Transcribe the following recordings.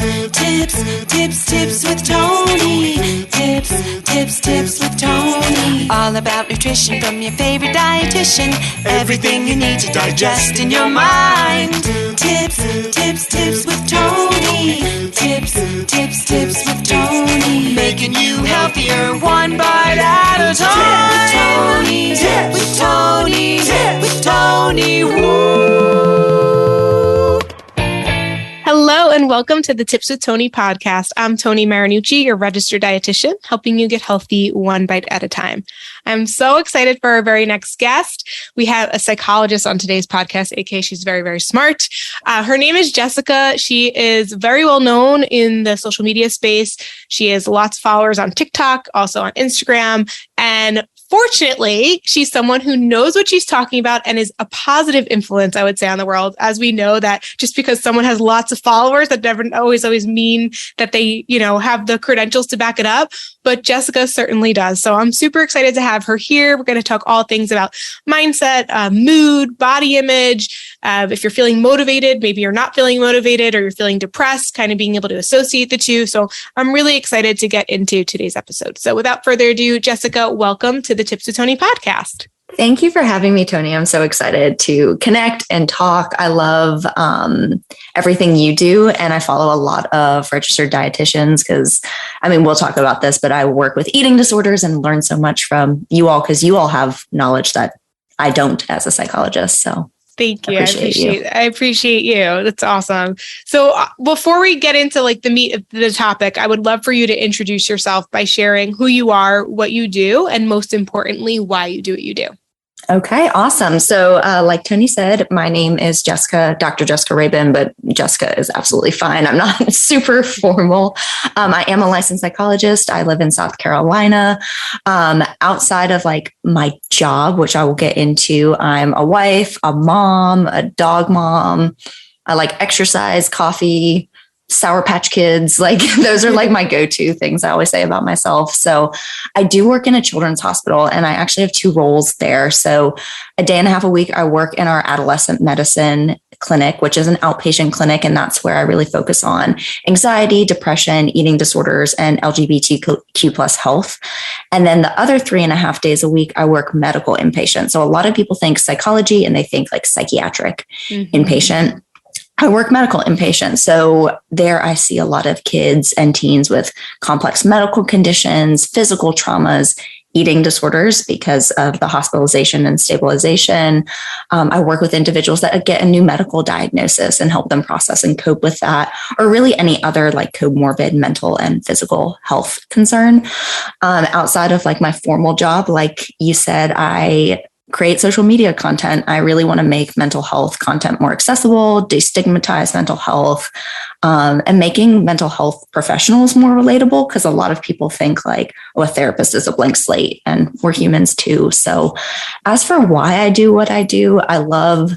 Tips with Tony. Tips with Tony. All about nutrition from your favorite dietitian. Everything you need to digest in your mind. Tips with Tony. Tips with Tony. Making you healthier one bite at a time. With Tony. Woo. Hello and welcome to the Tips with Tony podcast. I'm Tony Marinucci, your registered dietitian, helping you get healthy one bite at a time. I'm so excited for our very next guest. We have a psychologist on today's podcast, aka she's very, very smart. Her name is Jessica. She is very well known in the social media space. She has lots of followers on TikTok, also on Instagram, and fortunately, she's someone who knows what she's talking about and is a positive influence, I would say, on the world. As we know that just because someone has lots of followers, that never always mean that they, have the credentials to back it up. But Jessica certainly does. So I'm super excited to have her here. We're going to talk all things about mindset, mood, body image. If you're feeling motivated, maybe you're not feeling motivated or you're feeling depressed, kind of being able to associate the two. So I'm really excited to get into today's episode. So without further ado, Jessica, welcome to the Tips with Tony podcast. Thank you for having me, Tony. I'm so excited to connect and talk. I love everything you do. And I follow a lot of registered dietitians because, we'll talk about this, but I work with eating disorders and learn so much from you all because you all have knowledge that I don't as a psychologist. So thank you. I appreciate you. That's awesome. So before we get into the meat of the topic, I would love for you to introduce yourself by sharing who you are, what you do, and most importantly, why you do what you do. Okay, awesome. So like Tony said, my name is Jessica, Dr. Jessica Rabin, but Jessica is absolutely fine. I'm not super formal. I am a licensed psychologist. I live in South Carolina. Outside of my job, which I will get into, I'm a wife, a mom, a dog mom. I like exercise, coffee, Sour Patch Kids. Those are my go-to things I always say about myself. So I do work in a children's hospital and I actually have two roles there. So a day and a half a week, I work in our adolescent medicine clinic, which is an outpatient clinic. And that's where I really focus on anxiety, depression, eating disorders, and LGBTQ plus health. And then the other 3.5 days a week, I work medical inpatient. So a lot of people think psychology and they think psychiatric inpatient. I work medical inpatient. So there I see a lot of kids and teens with complex medical conditions, physical traumas, eating disorders because of the hospitalization and stabilization. I work with individuals that get a new medical diagnosis and help them process and cope with that, or really any other comorbid mental and physical health concern. Outside of my formal job, like you said, I create social media content. I really want to make mental health content more accessible, destigmatize mental health, and making mental health professionals more relatable because a lot of people think a therapist is a blank slate and we're humans too. So as for why I do what I do, I love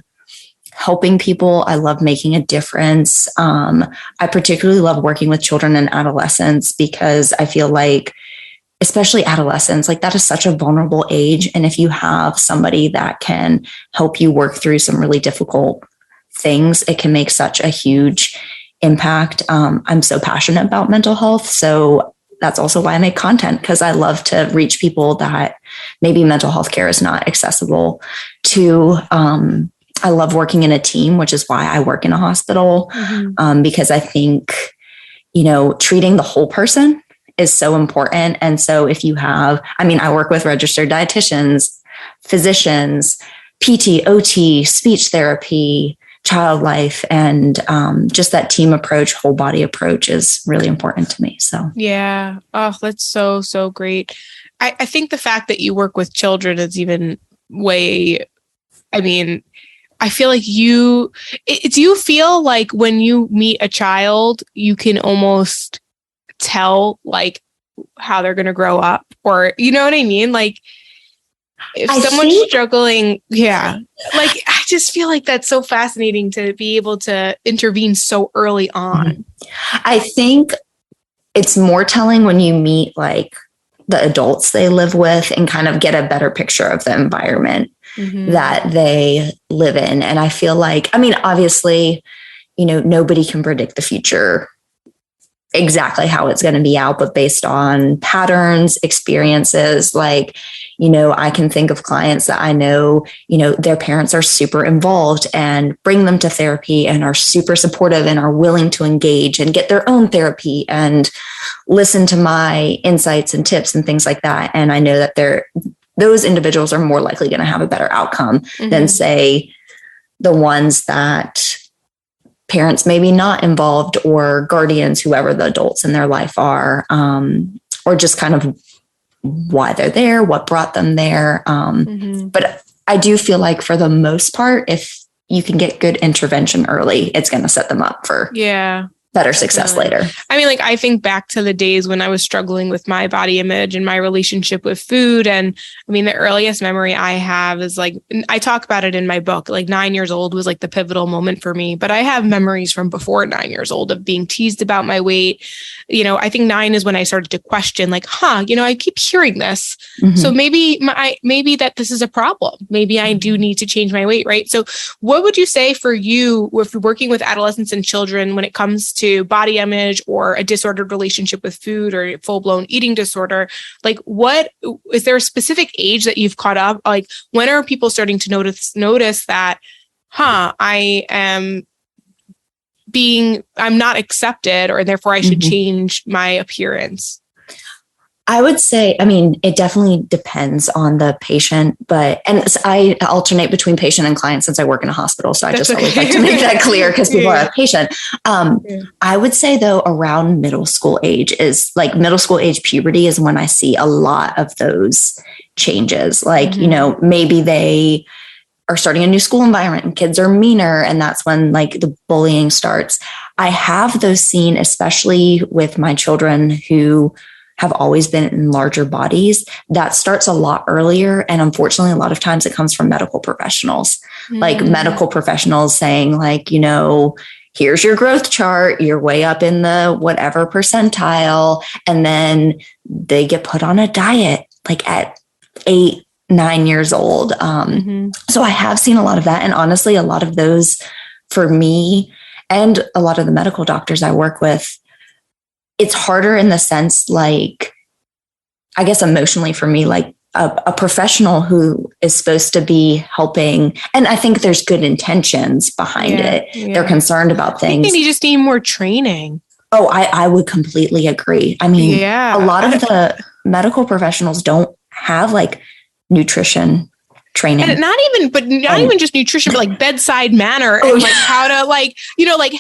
helping people. I love making a difference. I particularly love working with children and adolescents because I feel especially adolescents, that is such a vulnerable age. And if you have somebody that can help you work through some really difficult things, it can make such a huge impact. I'm so passionate about mental health. So that's also why I make content, because I love to reach people that maybe mental health care is not accessible to. I love working in a team, which is why I work in a hospital, because I think, treating the whole person is so important. And so if you have, I work with registered dietitians, physicians, PT, OT, speech therapy, child life, and just that team approach, whole body approach is really important to me. So, yeah. Oh, that's so, so great. I think the fact that you work with children is even way, I feel do you feel when you meet a child, you can almost tell how they're going to grow up, or you know what I mean? If someone's struggling, I just feel that's so fascinating to be able to intervene so early on. I think it's more telling when you meet the adults they live with and kind of get a better picture of the environment that they live in. And I feel obviously, nobody can predict the future exactly how it's going to be out, but based on patterns, experiences. Like, I can think of clients that I know, their parents are super involved and bring them to therapy and are super supportive and are willing to engage and get their own therapy and listen to my insights and tips and things like that. And I know that those individuals are more likely going to have a better outcome than, say, the ones that parents maybe not involved, or guardians, whoever the adults in their life are, or just kind of why they're there, what brought them there. But I do feel like for the most part, if you can get good intervention early, it's going to set them up for better success later. I mean, like, I think back to the days when I was struggling with my body image and my relationship with food. And I mean, the earliest memory I have is like, I talk about it in my book, like 9 years old was like the pivotal moment for me. But I have memories from before 9 years old of being teased about my weight. I think 9 is when I started to question, like, I keep hearing this. So maybe that this is a problem. Maybe I do need to change my weight, right? So what would you say for you, if you're working with adolescents and children, when it comes to body image or a disordered relationship with food or full-blown eating disorder, like, what is there a specific age that you've caught up? Like, when are people starting to notice that, I'm not accepted, or therefore I should change my appearance? I would say, it definitely depends on the patient, and I alternate between patient and client since I work in a hospital. So I just always like to make that clear because people are a patient. I would say though, around middle school age puberty is when I see a lot of those changes. Like, maybe they are starting a new school environment and kids are meaner. And that's when like the bullying starts. I have those seen, especially with my children who have always been in larger bodies. That starts a lot earlier. And unfortunately, a lot of times it comes from medical professionals, like medical professionals saying like, here's your growth chart. You're way up in the whatever percentile. And then they get put on a diet like at 8, 9 years old. So I have seen a lot of that. And honestly, a lot of those for me and a lot of the medical doctors I work with, it's harder in the sense, like, I guess emotionally for me, like a professional who is supposed to be helping. And I think there's good intentions behind it. They're concerned about things. I think you just need more training. Oh, I would completely agree. A lot of the medical professionals don't have like nutrition training. And not even just nutrition, but like bedside manner and like how to like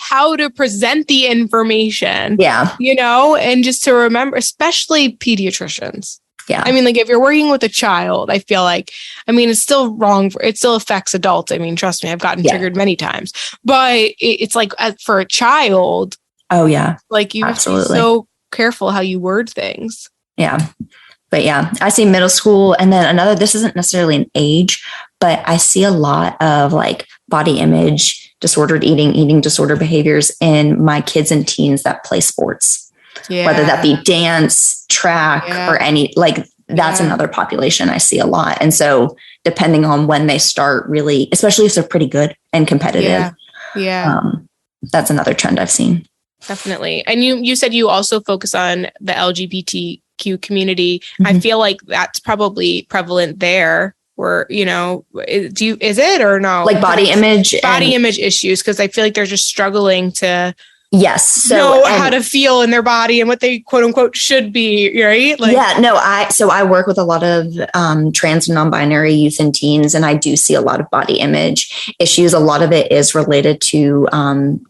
how to present the information. Yeah. And just to remember, especially pediatricians. Yeah. Like if you're working with a child, I feel like, it's still wrong. It still affects adults. Trust me, I've gotten triggered many times, but it's like for a child. Oh yeah. Like you Absolutely. have to be so careful how you word things. Yeah. But yeah, I see middle school. And then this isn't necessarily an age, but I see a lot of like body image, disordered eating disorder behaviors in my kids and teens that play sports, whether that be dance, track, or any, like that's another population I see a lot. And so depending on when they start really, especially if they're pretty good and competitive, that's another trend I've seen. Definitely. And you said you also focus on the LGBTQ community. I feel like that's probably prevalent there. Or, is it or no? Like body image issues. Cause I feel like they're just struggling to know how to feel in their body and what they quote unquote should be. Right. I work with a lot of trans and non-binary youth and teens, and I do see a lot of body image issues. A lot of it is related to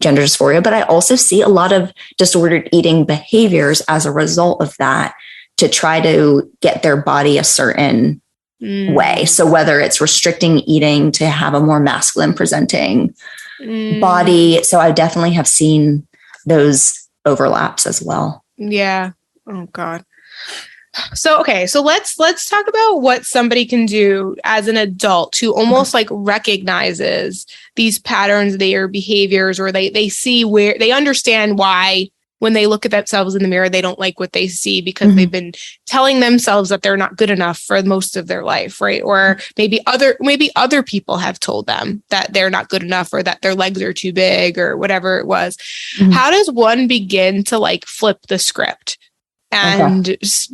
gender dysphoria, but I also see a lot of disordered eating behaviors as a result of that, to try to get their body a certain way. So whether it's restricting eating to have a more masculine presenting body. So I definitely have seen those overlaps as well. Yeah. Oh God. So, okay. So let's talk about what somebody can do as an adult who almost like recognizes these patterns, their behaviors, or they see where they understand why when they look at themselves in the mirror, they don't like what they see because they've been telling themselves that they're not good enough for most of their life, right? Or maybe other people have told them that they're not good enough or that their legs are too big or whatever it was. How does one begin to like flip the script and just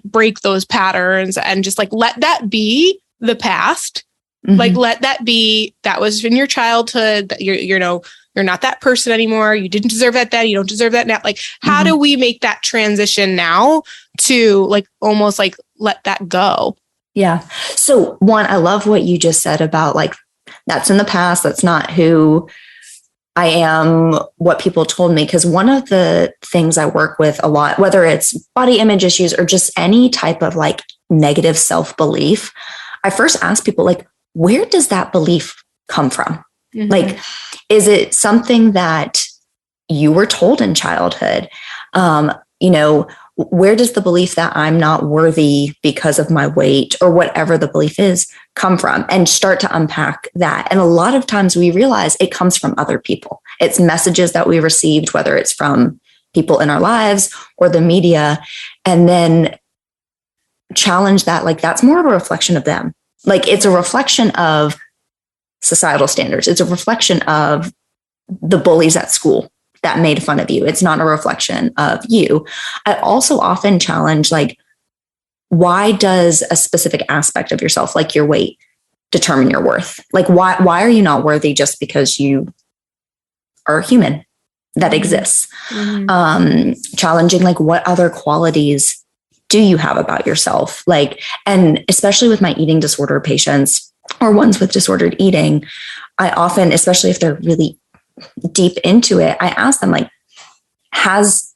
break those patterns and just like let that be the past? Like let that be, that was in your childhood, that you're not that person anymore. You didn't deserve that then. You don't deserve that now. Like, how do we make that transition now to like almost like let that go? Yeah. So one, I love what you just said about like, that's in the past. That's not who I am, what people told me. Because one of the things I work with a lot, whether it's body image issues or just any type of like negative self-belief, I first ask people like, where does that belief come from? Like, is it something that you were told in childhood? Where does the belief that I'm not worthy because of my weight or whatever the belief is come from? And start to unpack that. And a lot of times we realize it comes from other people. It's messages that we received, whether it's from people in our lives or the media, and then challenge that. Like, that's more of a reflection of them. Like, it's a reflection of societal standards. It's a reflection of the bullies at school that made fun of you. It's not a reflection of you. I also often challenge, like, why does a specific aspect of yourself, like your weight, determine your worth? Like, why are you not worthy just because you are a human that exists? Challenging, like, what other qualities do you have about yourself? Like, and especially with my eating disorder patients or ones with disordered eating, I often, especially if they're really deep into it, I ask them, like, has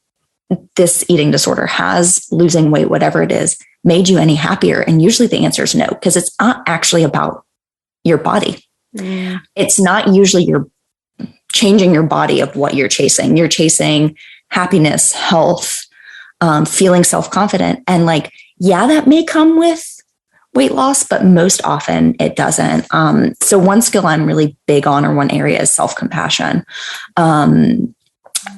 this eating disorder, has losing weight, whatever it is, made you any happier? And usually the answer is no, because it's not actually about your body. It's not usually you're changing your body of what you're chasing. You're chasing happiness, health, feeling self-confident. And like, yeah, that may come with weight loss, but most often it doesn't. So one skill I'm really big on, or one area, is self-compassion.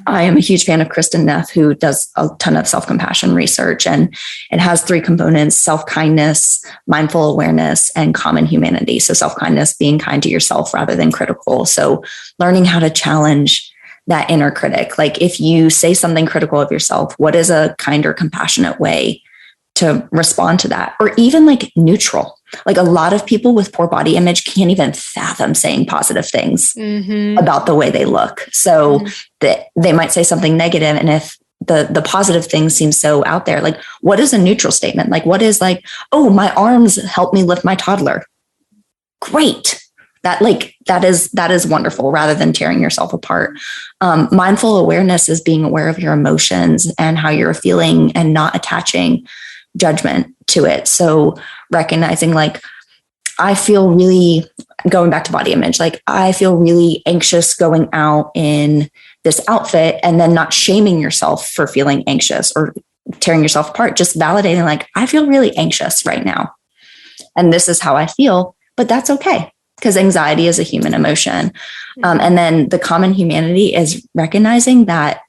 I am a huge fan of Kristen Neff, who does a ton of self-compassion research, and it has 3 components: self-kindness, mindful awareness, and common humanity. So self-kindness, being kind to yourself rather than critical. So learning how to challenge that inner critic. Like, if you say something critical of yourself, what is a kinder, compassionate way to respond to that? Or even like neutral. Like, a lot of people with poor body image can't even fathom saying positive things about the way they look. So they might say something negative, and if the positive thing seems so out there, like, what is a neutral statement? Like, what is like, oh, my arms help me lift my toddler. Great. That is wonderful, rather than tearing yourself apart. Mindful awareness is being aware of your emotions and how you're feeling, and not attaching judgment to it. So recognizing, like, I feel really, going back to body image, like, I feel really anxious going out in this outfit, and then not shaming yourself for feeling anxious or tearing yourself apart, just validating, like, I feel really anxious right now, and this is how I feel, but that's okay, because anxiety is a human emotion. And then the common humanity is recognizing that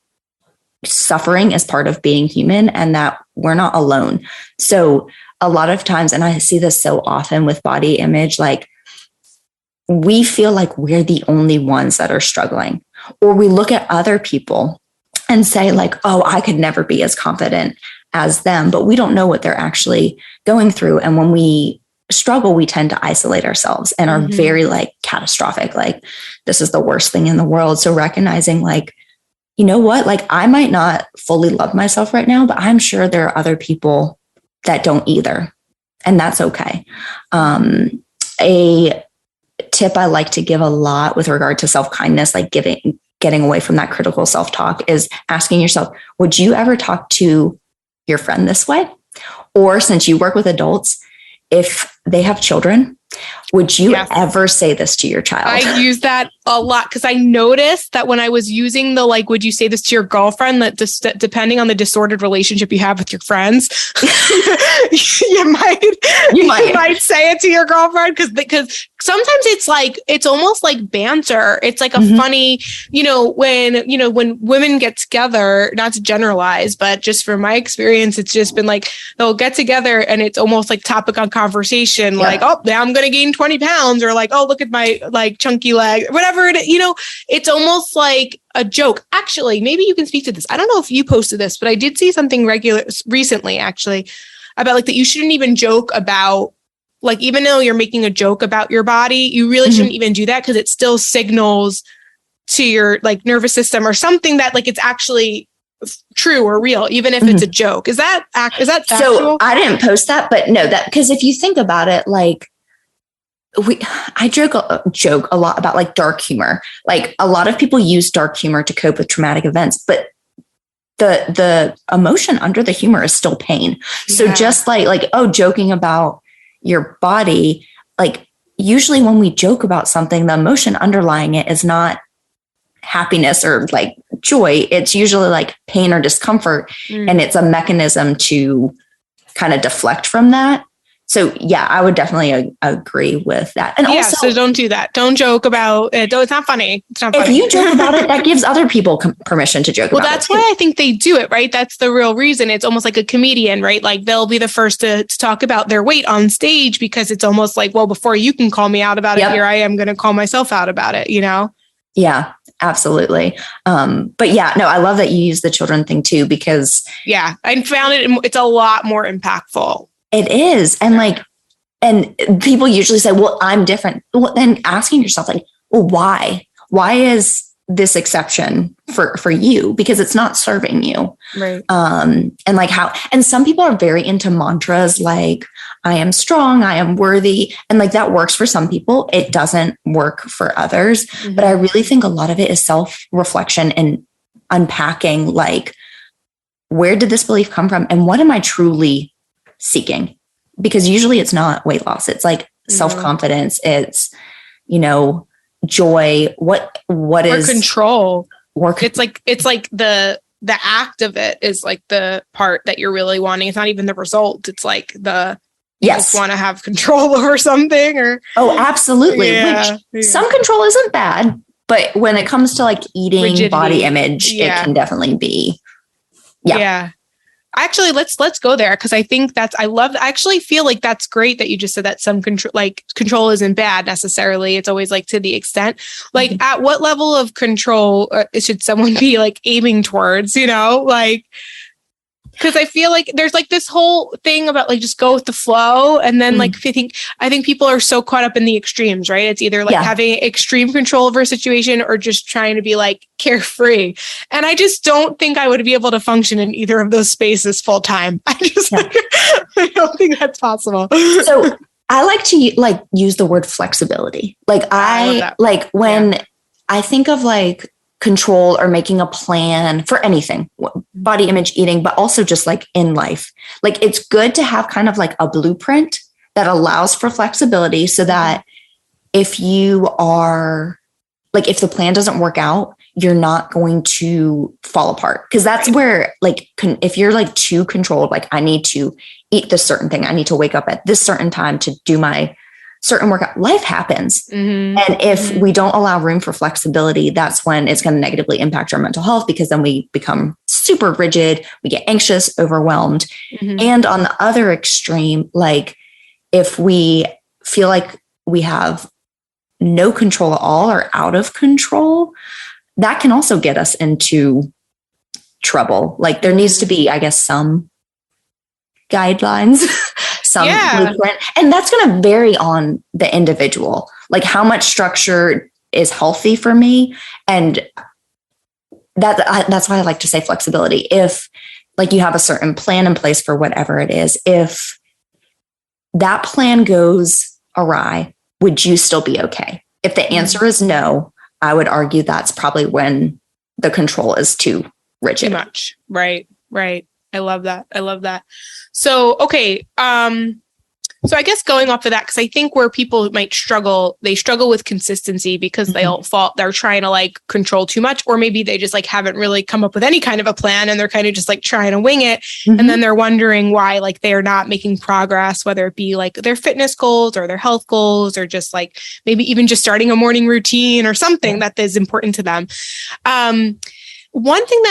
suffering is part of being human, and that we're not alone. So a lot of times, and I see this so often with body image, like, we feel like we're the only ones that are struggling, or we look at other people and say, like, oh, I could never be as confident as them, but we don't know what they're actually going through. And when we struggle, we tend to isolate ourselves and are very like catastrophic, like, this is the worst thing in the world. So recognizing, like, you know what, like, I might not fully love myself right now, but I'm sure there are other people that don't either, and that's okay. A tip I like to give a lot with regard to self-kindness, like getting away from that critical self-talk, is asking yourself, would you ever talk to your friend this way? Or, since you work with adults, if they have children, would you Yes. ever say this to your child? I use that a lot because I noticed that when I was using the, like, would you say this to your girlfriend, that just depending on the disordered relationship you have with your friends, you might say it to your girlfriend because sometimes it's almost like banter. It's like a funny, when women get together, not to generalize, but just from my experience, it's just been like, they'll get together and it's almost like topic on conversation. Like, oh, now I'm going to gain 20 pounds, or like, oh, look at my like chunky leg, whatever it, it's almost like a joke. Actually, maybe you can speak to this. I don't know if you posted this, but I did see something recently, actually, about like that you shouldn't even joke about, like, even though you're making a joke about your body, you really shouldn't even do that because it still signals to your like nervous system or something that like it's actually true or real, even if it's a joke. Is that factual? So I didn't post that, but no, that because if you think about it, like I joke a lot about like dark humor. Like a lot of people use dark humor to cope with traumatic events, but the emotion under the humor is still pain. So just like, oh, joking about your body, like usually when we joke about something, the emotion underlying it is not happiness or like joy. It's usually like pain or discomfort. And it's a mechanism to kind of deflect from that. So yeah, I would definitely agree with that. And also, so don't do that. Don't joke about it. It's not funny. It's not funny. If you joke about it, that gives other people permission to joke about it. Well, that's why I think they do it, right? That's the real reason. It's almost like a comedian, right? Like they'll be the first to talk about their weight on stage because it's almost like, well, before you can call me out about it, here I am going to call myself out about it, Yeah, absolutely. But yeah, no, I love that you use the children thing too, because I found it's a lot more impactful. It is. And people usually say, well, I'm different. Well, then asking yourself like, well, why? Why is this exception for you? Because it's not serving you. Right. And like how, and some people are very into mantras like, I am strong, I am worthy. And like that works for some people. It doesn't work for others. But I really think a lot of it is self-reflection and unpacking, like, where did this belief come from? And what am I truly seeking? Because usually it's not weight loss. It's like self-confidence. It's, joy. What is control? It's like the act of it is like the part that you're really wanting. It's not even the result. It's like you just want to have control over something or. Oh, absolutely. Which some control isn't bad, but when it comes to like eating, rigidity, body image, it can definitely be. Yeah. Actually, let's go there because I think I actually feel like that's great that you just said that some control isn't bad necessarily. It's always like to the extent, like at what level of control should someone be like aiming towards, like, because I feel like there's like this whole thing about like just go with the flow. And then like I think people are so caught up in the extremes, right? It's either like having extreme control over a situation or just trying to be like carefree. And I just don't think I would be able to function in either of those spaces full time. I don't think that's possible. So I like to like use the word flexibility. Like I like when I think of like control or making a plan for anything, body image, eating, but also just like in life. Like it's good to have kind of like a blueprint that allows for flexibility so that if you are like, if the plan doesn't work out, you're not going to fall apart. Cause that's where like, if you're like too controlled, like I need to eat this certain thing, I need to wake up at this certain time to do my certain workout, life happens. And if we don't allow room for flexibility, that's when it's going to negatively impact our mental health because then we become super rigid, we get anxious, overwhelmed. And on the other extreme, like if we feel like we have no control at all or out of control, that can also get us into trouble. Like there needs to be, I guess, some guidelines, some blueprint. And that's going to vary on the individual, like how much structure is healthy for me. And that's why I like to say flexibility. If like you have a certain plan in place for whatever it is, if that plan goes awry, would you still be okay? If the answer is no, I would argue that's probably when the control is too rigid. Too much. Right. I love that. So, okay. So I guess going off of that, because I think where people might struggle, they struggle with consistency because they're trying to like control too much, or maybe they just like haven't really come up with any kind of a plan and they're kind of just like trying to wing it. And then they're wondering why like they're not making progress, whether it be like their fitness goals or their health goals, or just like maybe even just starting a morning routine or something that is important to them. One thing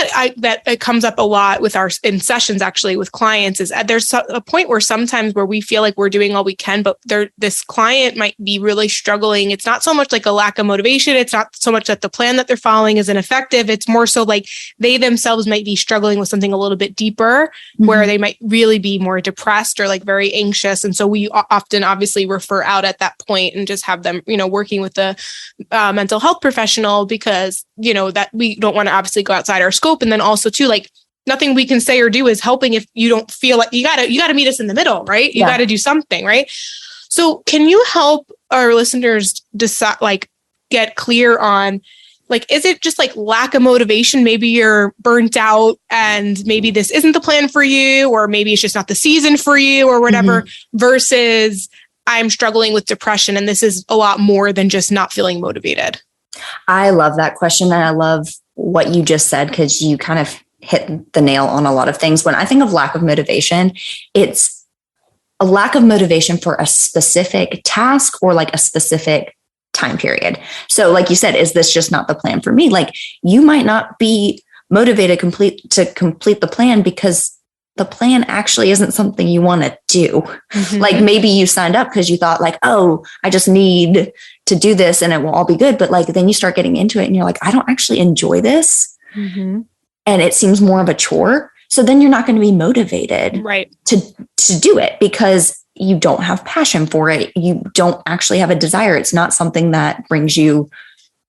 that comes up a lot with in sessions actually with clients is there's a point where sometimes where we feel like we're doing all we can, but this client might be really struggling. It's not so much like a lack of motivation. It's not so much that the plan that they're following is ineffective. It's more so like they themselves might be struggling with something a little bit deeper, where they might really be more depressed or like very anxious. And so we often obviously refer out at that point and just have them, working with a mental health professional, because, that we don't want to obviously go outside our scope. And then also too, like nothing we can say or do is helping if you don't feel like you gotta meet us in the middle, right? You gotta do something, right? So can you help our listeners decide, like get clear on, like, is it just like lack of motivation? Maybe you're burnt out and maybe this isn't the plan for you, or maybe it's just not the season for you or whatever, versus I'm struggling with depression and this is a lot more than just not feeling motivated. I love that question. And I love what you just said, because you kind of hit the nail on a lot of things. When I think of lack of motivation, it's a lack of motivation for a specific task or like a specific time period. So like you said, is this just not the plan for me? Like you might not be motivated to complete the plan because the plan actually isn't something you want to do. Like maybe you signed up because you thought like, oh, I just need to do this and it will all be good. But like, then you start getting into it and you're like, I don't actually enjoy this. And it seems more of a chore. So then you're not going to be motivated to do it because you don't have passion for it. You don't actually have a desire. It's not something that brings you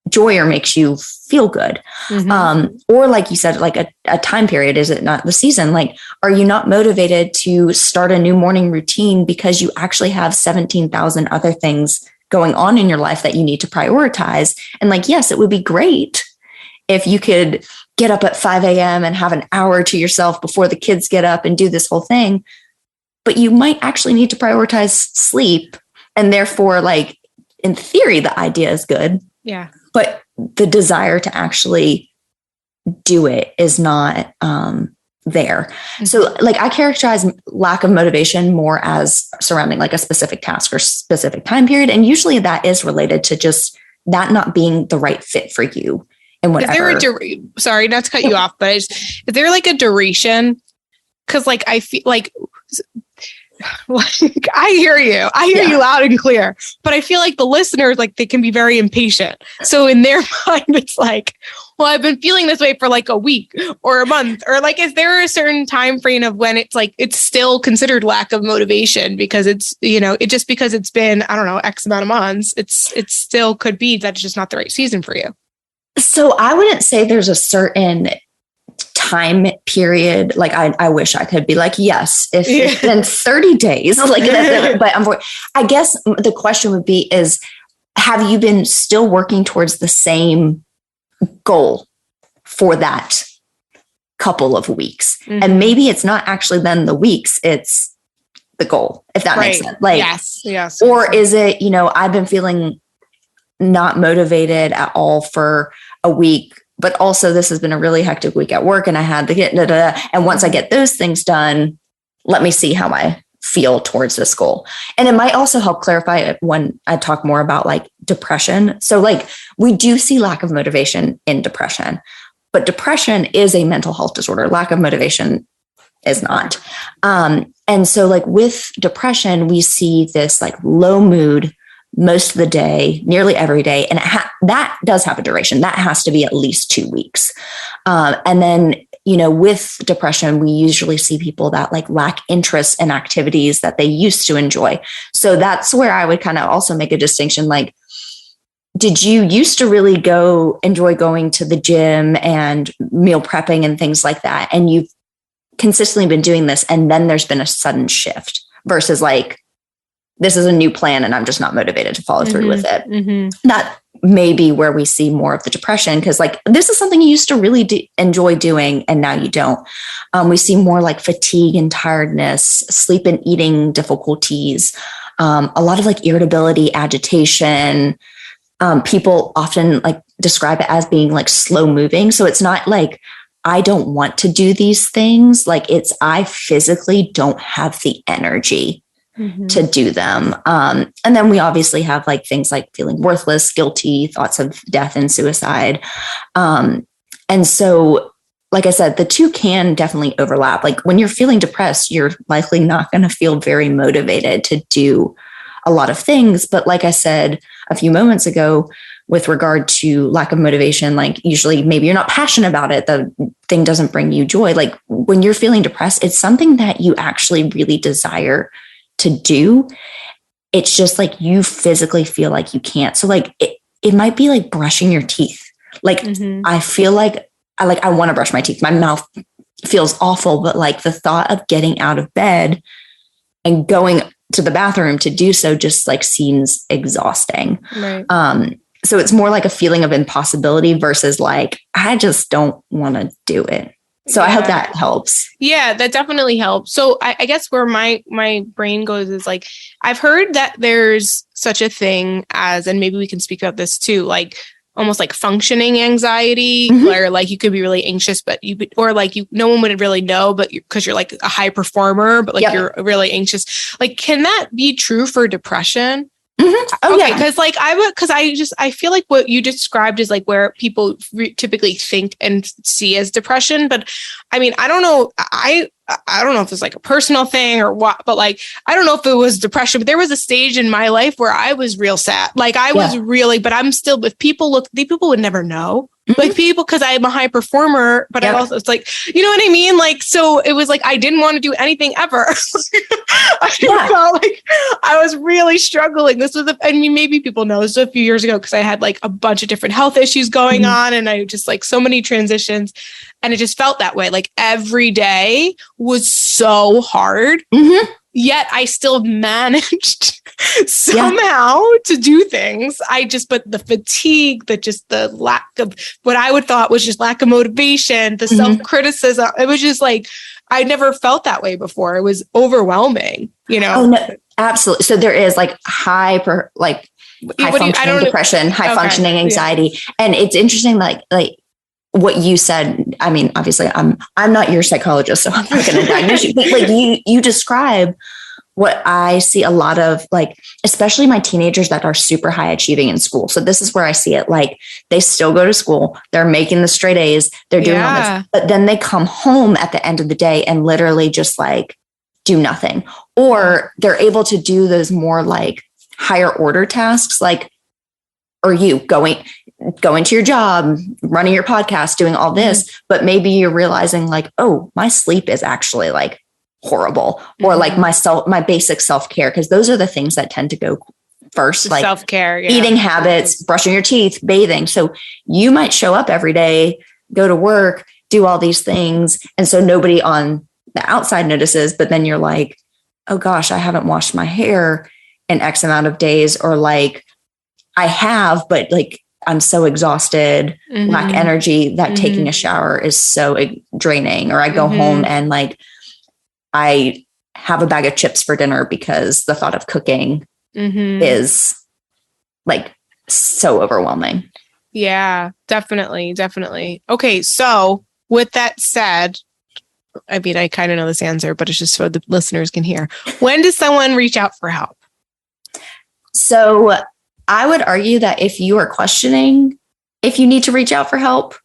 joy or makes you feel good. Or like you said, like a time period, is it not the season? Like, are you not motivated to start a new morning routine because you actually have 17,000 other things going on in your life that you need to prioritize? And like, yes, it would be great if you could get up at 5 a.m. and have an hour to yourself before the kids get up and do this whole thing. But you might actually need to prioritize sleep. And therefore, like in theory, the idea is good. Yeah. But the desire to actually do it is not there. So like I characterize lack of motivation more as surrounding like a specific task or specific time period. And usually that is related to just that not being the right fit for you and whatever. Sorry, not to cut you off, but is there like a duration? Because like I feel like I hear you loud and clear, but I feel like the listeners, like they can be very impatient. So in their mind, it's like, well, I've been feeling this way for like a week or a month, or like, is there a certain time frame of when it's like, it's still considered lack of motivation because it's, it just because it's been, I don't know, X amount of months, it still could be that it's just not the right season for you. So I wouldn't say there's a certain time period. Like I wish I could be like, yes, if it's been 30 days, like, but I guess the question would be is, have you been still working towards the same goal for that couple of weeks? And maybe it's not actually then the weeks, it's the goal, if that makes sense. Like, yes. Or is it, I've been feeling not motivated at all for a week, but also this has been a really hectic week at work and I had to get, and once I get those things done, let me see how I feel towards this goal. And it might also help clarify it when I talk more about like depression. So like we do see lack of motivation in depression, but depression is a mental health disorder. Lack of motivation is not. And so like with depression, we see this like low mood most of the day, nearly every day. And that does have a duration. That has to be at least 2 weeks. And then, with depression, we usually see people that like lack interest in activities that they used to enjoy. So that's where I would kind of also make a distinction. Like, did you used to really enjoy going to the gym and meal prepping and things like that? And you've consistently been doing this. And then there's been a sudden shift versus like, this is a new plan and I'm just not motivated to follow through with it. maybe where we see more of the depression, because like this is something you used to really enjoy doing and now you don't. We see more like fatigue and tiredness, sleep and eating difficulties, a lot of like irritability, agitation. People often like describe it as being like slow moving. So it's not like I don't want to do these things. Like it's I physically don't have the energy to do them. And then we obviously have like things like feeling worthless, guilty, thoughts of death and suicide. And so, like I said, the two can definitely overlap. Like when you're feeling depressed, you're likely not going to feel very motivated to do a lot of things. But like I said a few moments ago, with regard to lack of motivation, like usually maybe you're not passionate about it. The thing doesn't bring you joy. Like when you're feeling depressed, it's something that you actually really desire to do. It's just like you physically feel like you can't. So like it might be like brushing your teeth. Like I feel like I want to brush my teeth. My mouth feels awful, but like the thought of getting out of bed and going to the bathroom to do so just like seems exhausting. Right. So it's more like a feeling of impossibility versus like, I just don't want to do it. So I hope that helps. Yeah, that definitely helps. So I guess where my brain goes is like, I've heard that there's such a thing as, and maybe we can speak about this too, like almost like functioning anxiety, where like you could be really anxious, but no one would really know, but because you're like a high performer, but like you're really anxious. Like, can that be true for depression? Oh, okay, yeah. because like I feel like what you described is like where people typically think and see as depression, but I mean I don't know, I don't know if it's like a personal thing or what, but like I don't know if it was depression, but there was a stage in my life where I was real sad, like I was really, but I'm still, if people would never know. Like people, because I'm a high performer, but I also, it's like, you know what I mean? Like, so it was like, I didn't want to do anything ever. I felt like I was really struggling. This was, I mean, maybe people know this was a few years ago because I had like a bunch of different health issues going on and I just like so many transitions and it just felt that way. Like every day was so hard. Yet I still managed somehow to do things. But the fatigue, the lack of what I would thought was just lack of motivation, the self-criticism, it was just like, I never felt that way before. It was overwhelming, you know? Oh, no, absolutely. So there is like high functioning depression, high functioning anxiety. And it's interesting, like what you said. I mean, obviously I'm not your psychologist, so I'm not going to diagnose you, but like you describe what I see a lot of, like, especially my teenagers that are super high achieving in school. So this is where I see it. Like they still go to school, they're making the straight A's, they're doing all this, but then they come home at the end of the day and literally just like do nothing, or they're able to do those more like higher order tasks, like, or you going to your job, running your podcast, doing all this, but maybe you're realizing like, oh, my sleep is actually like horrible, or like my basic self-care, because those are the things that tend to go first, like self-care, eating habits, brushing your teeth, bathing. So you might show up every day, go to work, do all these things, and so nobody on the outside notices, but then you're like, oh gosh, I haven't washed my hair in X amount of days, or like I have, but like I'm so exhausted, lack energy that taking a shower is so draining, or I go home and like I have a bag of chips for dinner because the thought of cooking is like so overwhelming. Yeah, definitely. Definitely. Okay. So with that said, I mean, I kind of know this answer, but it's just so the listeners can hear. When does someone reach out for help? So I would argue that if you are questioning if you need to reach out for help,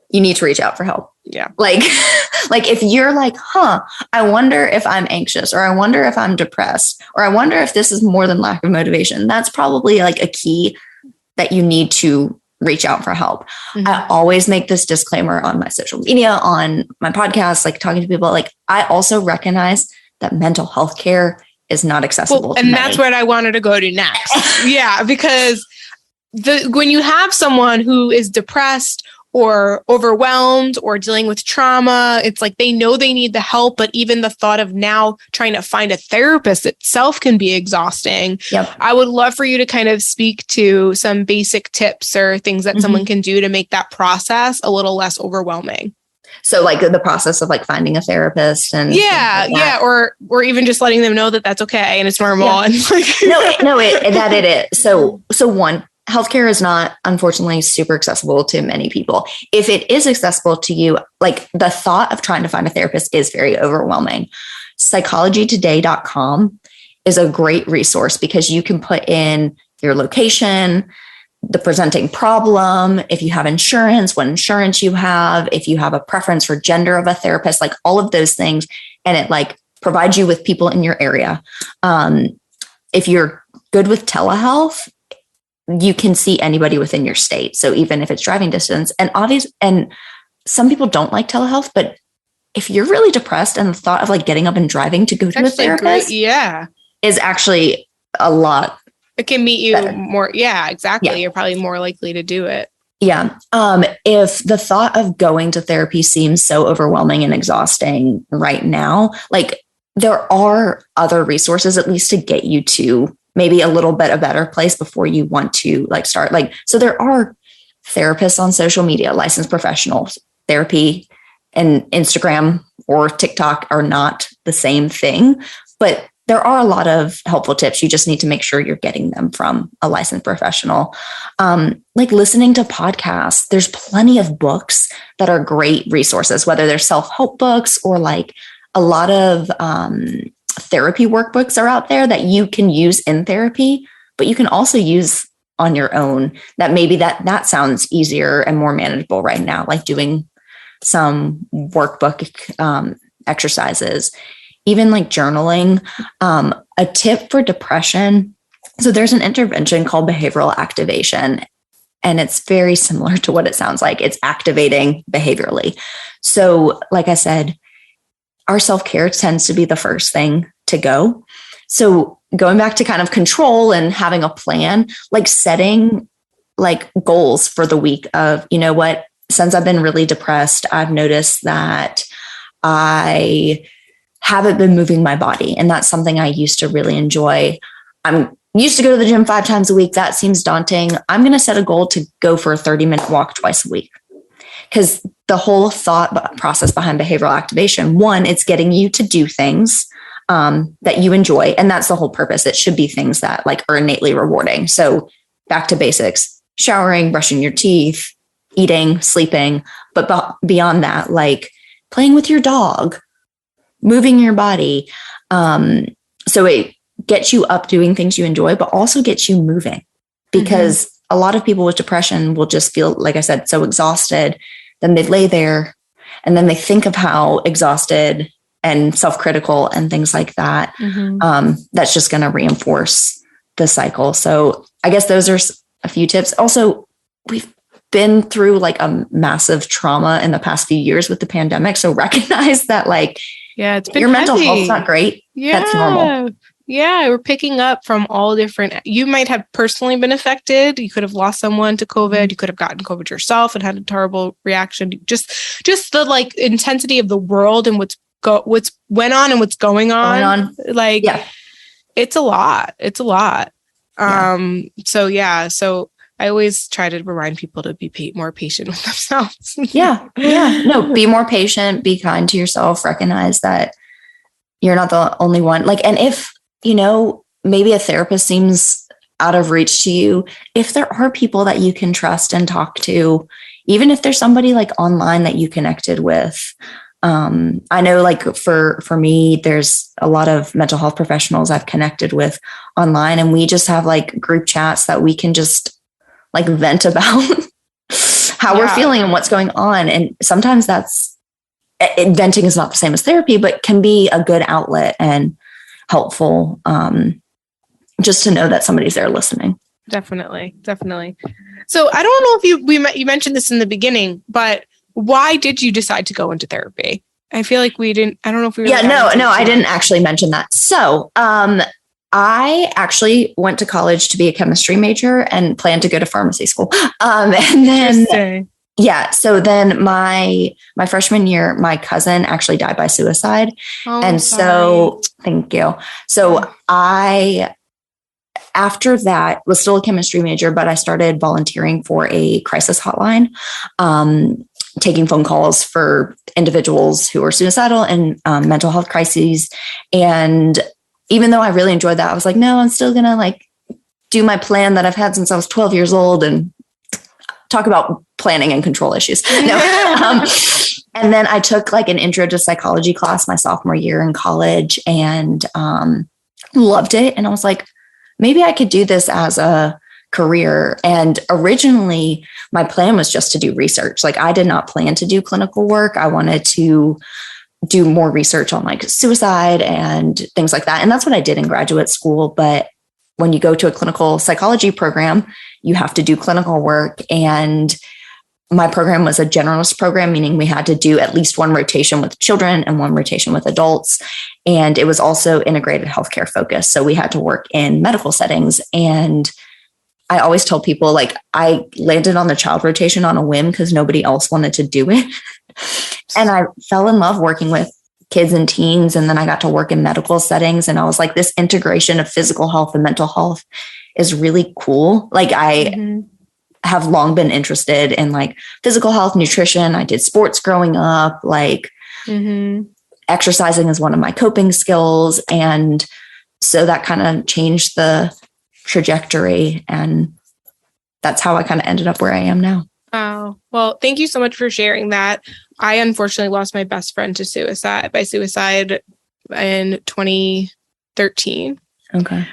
you need to reach out for help. Yeah. Like if you're like, I wonder if I'm anxious, or I wonder if I'm depressed, or I wonder if this is more than lack of motivation, that's probably like a key that you need to reach out for help. I always make this disclaimer on my social media, on my podcast, like talking to people. Like I also recognize that mental health care is not accessible. And that's what I wanted to go to next. Yeah, because when you have someone who is depressed or overwhelmed or dealing with trauma. It's like they know they need the help, but even the thought of now trying to find a therapist itself can be exhausting. Yep. I would love for you to kind of speak to some basic tips or things that someone can do to make that process a little less overwhelming. So like the process of like finding a therapist and or even just letting them know that that's okay and it's normal. Yeah. And like it is. So one, healthcare is not, unfortunately, super accessible to many people. If it is accessible to you, like the thought of trying to find a therapist is very overwhelming. Psychologytoday.com is a great resource because you can put in your location, the presenting problem, if you have insurance, what insurance you have, if you have a preference for gender of a therapist, like all of those things. And it like provides you with people in your area. If you're good with telehealth, you can see anybody within your state. So even if it's driving distance and some people don't like telehealth, but if you're really depressed and the thought of like getting up and driving to go to a therapist is actually a lot. It can meet you better. more. Yeah, exactly. Yeah. You're probably more likely to do it. Yeah. If the thought of going to therapy seems so overwhelming and exhausting right now, like there are other resources, at least to get you to maybe a little bit a better place before you want to like start. Like, so there are therapists on social media, licensed professionals. Therapy and Instagram or TikTok are not the same thing, but there are a lot of helpful tips. You just need to make sure you're getting them from a licensed professional. Like listening to podcasts, there's plenty of books that are great resources, whether they're self-help books or like a lot of therapy workbooks are out there that you can use in therapy, but you can also use on your own. That maybe that sounds easier and more manageable right now, like doing some workbook exercises. Even like journaling, a tip for depression. So there's an intervention called behavioral activation, and it's very similar to what it sounds like. It's activating behaviorally. So like I said, our self-care tends to be the first thing to go. So going back to kind of control and having a plan, like setting like goals for the week of, you know what, since I've been really depressed, I've noticed that I haven't been moving my body. And that's something I used to really enjoy. I'm used to go to the gym 5 times a week. That seems daunting. I'm going to set a goal to go for a 30-minute walk twice a week. Because the whole thought process behind behavioral activation, one, it's getting you to do things that you enjoy. And that's the whole purpose. It should be things that like are innately rewarding. So back to basics, showering, brushing your teeth, eating, sleeping. But beyond that, like playing with your dog, moving your body. So it gets you up doing things you enjoy, but also gets you moving, because a lot of people with depression will just feel, like I said, so exhausted. Then they lay there and then they think of how exhausted and self-critical and things like that. That's just going to reinforce the cycle. So I guess those are a few tips. Also, we've been through like a massive trauma in the past few years with the pandemic. So recognize that like, it's been your heavy. mental health's not great. That's normal. Yeah, we're picking up from all different. You might have personally been affected. You could have lost someone to COVID. You could have gotten COVID yourself and had a terrible reaction. Just the like intensity of the world and what's went on and what's going on. Like, it's a lot. It's a lot. So I always try to remind people to be more patient with themselves. No, be more patient, be kind to yourself, recognize that you're not the only one. Like, and if, you know, maybe a therapist seems out of reach to you, if there are people that you can trust and talk to, even if there's somebody like online that you connected with. I know like for me, there's a lot of mental health professionals I've connected with online, and we just have like group chats that we can just like vent about how we're feeling and what's going on. And sometimes venting is not the same as therapy, but can be a good outlet and helpful, just to know that somebody's there listening. Definitely. So I don't know if you mentioned this in the beginning, but why did you decide to go into therapy? I feel like we didn't. I don't know if we. I didn't actually mention that. So, I actually went to college to be a chemistry major and planned to go to pharmacy school. And then Yeah. So then my freshman year, my cousin actually died by suicide. And so thank you. So I, after that, was still a chemistry major, but I started volunteering for a crisis hotline, taking phone calls for individuals who are suicidal and mental health crises. And even though I really enjoyed that, I was like, no, I'm still going to like do my plan that I've had since I was 12 years old and talk about planning and control issues. No. And then I took like an intro to psychology class my sophomore year in college and loved it. And I was like, maybe I could do this as a career. And originally my plan was just to do research. Like I did not plan to do clinical work. I wanted to do more research on like suicide and things like that. And that's what I did in graduate school. But when you go to a clinical psychology program, you have to do clinical work. And my program was a generalist program, meaning we had to do at least one rotation with children and one rotation with adults. And it was also integrated healthcare focused. So we had to work in medical settings. And I always tell people like I landed on the child rotation on a whim because nobody else wanted to do it. And I fell in love working with kids and teens. And then I got to work in medical settings. And I was like, this integration of physical health and mental health is really cool. Like I have long been interested in like physical health, nutrition. I did sports growing up, like exercising is one of my coping skills. And so that kind of changed the trajectory. And that's how I kind of ended up where I am now. Wow. Well, thank you so much for sharing that. I unfortunately lost my best friend to suicide in 2013. Okay.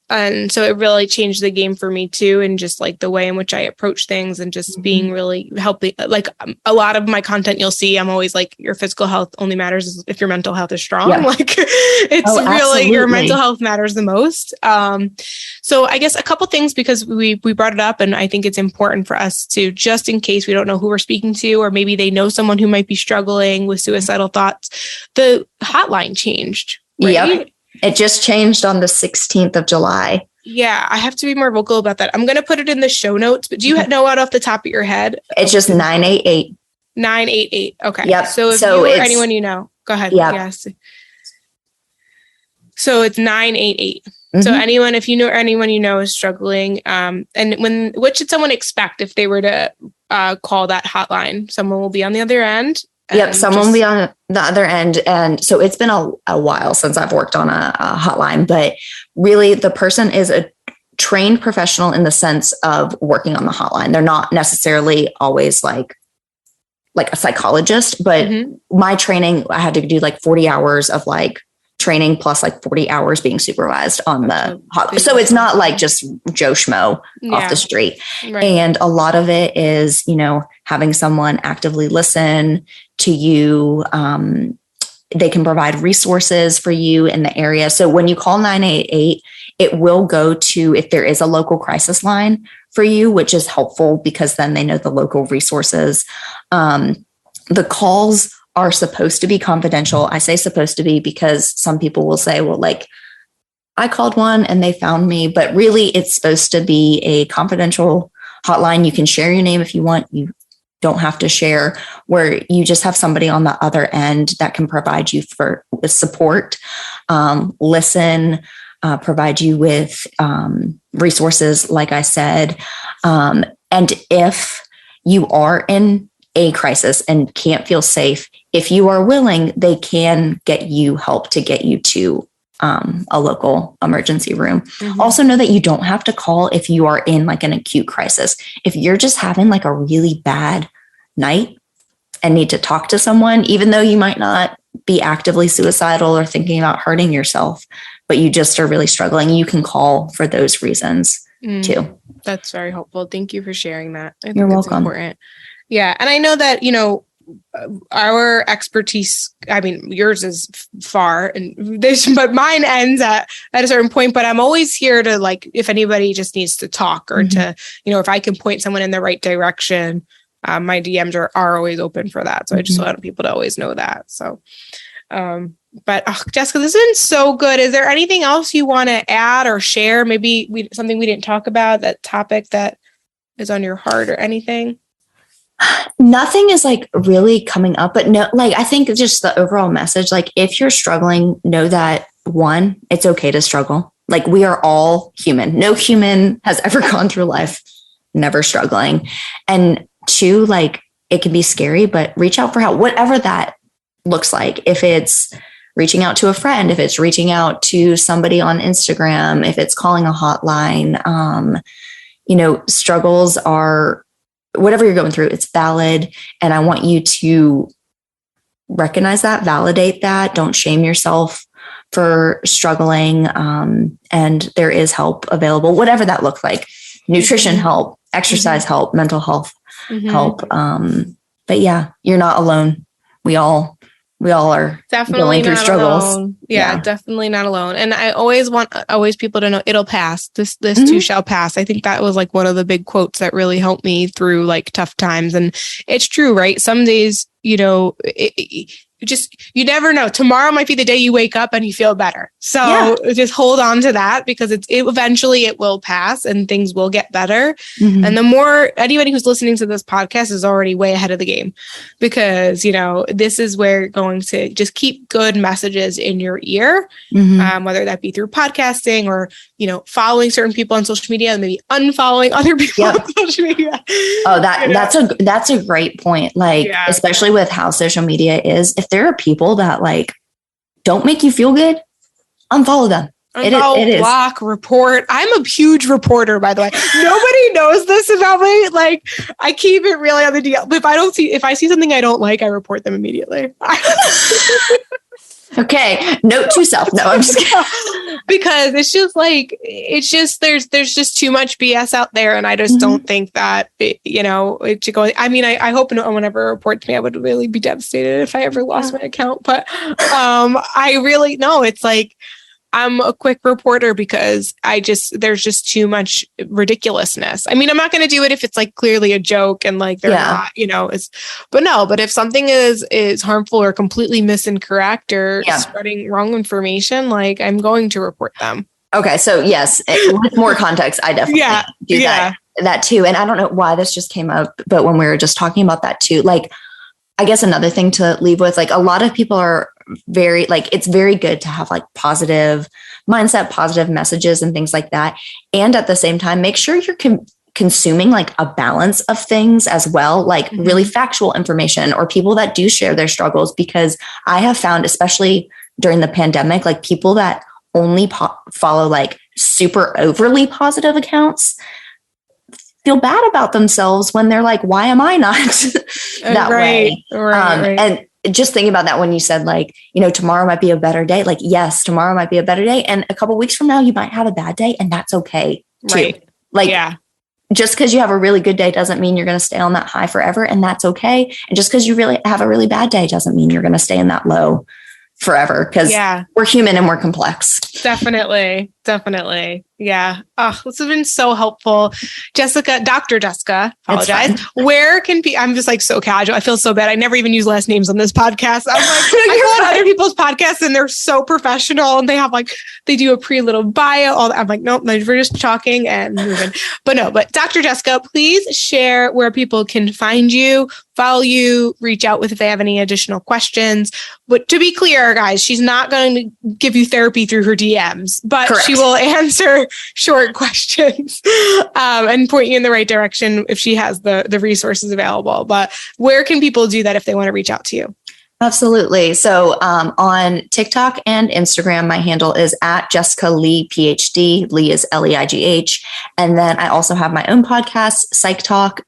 And so it really changed the game for me too. And just like the way in which I approach things and just being really helping, like a lot of my content you'll see, I'm always like, your physical health only matters if your mental health is strong. Yeah. Like it's really absolutely. Your mental health matters the most. So I guess a couple things, because we brought it up and I think it's important for us to, just in case we don't know who we're speaking to, or maybe they know someone who might be struggling with suicidal thoughts, the hotline changed. Right? Yep. It just changed on the 16th of July. Yeah, I have to be more vocal about that. I'm going to put it in the show notes, but do you know it off the top of your head? It's just 988. 988. Okay. Yep. So if you or anyone you know, go ahead. Yep. Yes. So it's 988. So if you know anyone you know is struggling, and what should someone expect if they were to call that hotline? Someone will be on the other end. Yep. Someone will be on the other end. And so it's been a while since I've worked on a hotline, but really the person is a trained professional in the sense of working on the hotline. They're not necessarily always like a psychologist, but my training, I had to do like 40 hours of like training plus like 40 hours being supervised on the hotline. So it's not like just Joe Schmo off the street. Right. And a lot of it is, having someone actively listen to you. They can provide resources for you in the area. So when you call 988, it will go to, if there is a local crisis line for you, which is helpful because then they know the local resources. The calls are supposed to be confidential. I say supposed to be because some people will say, well, like I called one and they found me, but really it's supposed to be a confidential hotline. You can share your name if you want. You don't have to share, where you just have somebody on the other end that can provide you with support, listen, provide you with resources, like I said. And if you are in a crisis and can't feel safe, if you are willing, they can get you help to get you to a local emergency room. Also know that you don't have to call if you are in like an acute crisis. If you're just having like a really bad night and need to talk to someone, even though you might not be actively suicidal or thinking about hurting yourself, but you just are really struggling, you can call for those reasons too. That's very helpful. Thank you for sharing that. I think You're welcome. It's important. Yeah. And I know that, our expertise, I mean, yours is far and but mine ends at a certain point, but I'm always here to like, if anybody just needs to talk or to, if I can point someone in the right direction, my DMs are always open for that. So I just want people to always know that. So, but Jessica, this has been so good. Is there anything else you want to add or share? Maybe something we didn't talk about, that topic that is on your heart or anything? Nothing is like really coming up, but no, like I think just the overall message, like if you're struggling, know that one, it's okay to struggle. Like we are all human. No human has ever gone through life never struggling. And two, like it can be scary, but reach out for help, whatever that looks like. If it's reaching out to a friend, if it's reaching out to somebody on Instagram, if it's calling a hotline, struggles are whatever you're going through, it's valid. And I want you to recognize that, validate that. Don't shame yourself for struggling. And there is help available, whatever that looks like. Nutrition help, exercise help, mental health help. But yeah, you're not alone. We all are definitely going through struggles. Alone. Yeah, definitely not alone. And I always want people to know it'll pass. This too shall pass. I think that was like one of the big quotes that really helped me through like tough times. And it's true, right? Some days, you never know. Tomorrow might be the day you wake up and you feel better. So just hold on to that, because eventually it will pass and things will get better. And the more anybody who's listening to this podcast is already way ahead of the game, because, this is where you're going to just keep good messages in your ear, whether that be through podcasting or, following certain people on social media and maybe unfollowing other people on social media. Oh, that's a great point. Like, especially with how social media is, if there are people that like don't make you feel good, unfollow them. It is. Block, report. I'm a huge reporter, by the way. Nobody knows this about me. Like, I keep it really on the DL. But if I see something I don't like, I report them immediately. Okay. Note to self. No, I'm just kidding. Because there's just too much BS out there. And I just don't think that, it should go. I mean, I hope no one ever reports me. I would really be devastated if I ever lost my account. But I really know it's like, I'm a quick reporter because there's just too much ridiculousness. I mean, I'm not going to do it if it's like clearly a joke and like they're not, but if something is harmful or completely misincorrect or spreading wrong information, like I'm going to report them. Okay. So yes, with more context, I definitely do that too. And I don't know why this just came up, but when we were just talking about that too, like, I guess another thing to leave with, like a lot of people are very like, it's very good to have like positive mindset, positive messages and things like that. And at the same time, make sure you're consuming like a balance of things as well, like really factual information or people that do share their struggles, because I have found, especially during the pandemic, like people that only follow like super overly positive accounts feel bad about themselves when they're like, why am I not that way? Right. And just thinking about that when you said like, tomorrow might be a better day. Like, yes, tomorrow might be a better day. And a couple of weeks from now, you might have a bad day and that's okay too. Right. Like, just because you have a really good day doesn't mean you're going to stay on that high forever. And that's okay. And just because you really have a really bad day doesn't mean you're going to stay in that low forever, because we're human and we're complex. Definitely. Yeah. Oh, this has been so helpful. Dr. Jessica, apologize. Where can be, I'm just like so casual. I feel so bad. I never even use last names on this podcast. I'm like, I go on other people's podcasts and they're so professional and they have like, they do a little bio. All that. I'm like, nope, we're just talking and moving. But Dr. Jessica, please share where people can find you, follow you, reach out with if they have any additional questions. But to be clear, guys, she's not going to give you therapy through her DMs, but she will answer short questions and point you in the right direction if she has the resources available. But where can people do that if they want to reach out to you? Absolutely. So on TikTok and Instagram, my handle is at Jessica Leigh, PhD. Leigh is Leigh. And then I also have my own podcast, Psych Talk.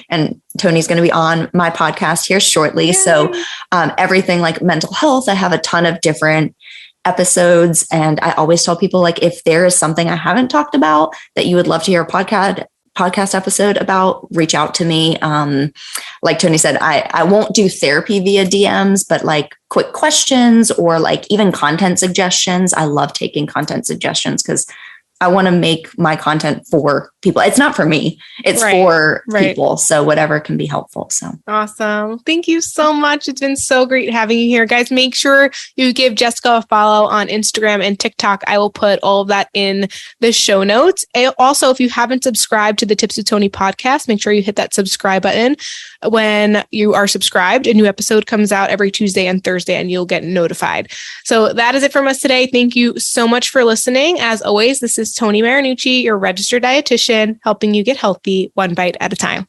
And Tony's going to be on my podcast here shortly. Yay. So everything like mental health, I have a ton of different episodes. And I always tell people, like, if there is something I haven't talked about that you would love to hear a podcast episode about, reach out to me. Like Tony said, I won't do therapy via DMs, but like quick questions or like even content suggestions. I love taking content suggestions because I want to make my content for people. It's not for me. It's for people. So whatever can be helpful. So awesome. Thank you so much. It's been so great having you here. Guys, make sure you give Jessica a follow on Instagram and TikTok. I will put all of that in the show notes. Also, if you haven't subscribed to the Tips with Tony podcast, make sure you hit that subscribe button. When you are subscribed, a new episode comes out every Tuesday and Thursday, and you'll get notified. So that is it from us today. Thank you so much for listening. As always, this is Tony Marinucci, your registered dietitian, helping you get healthy one bite at a time.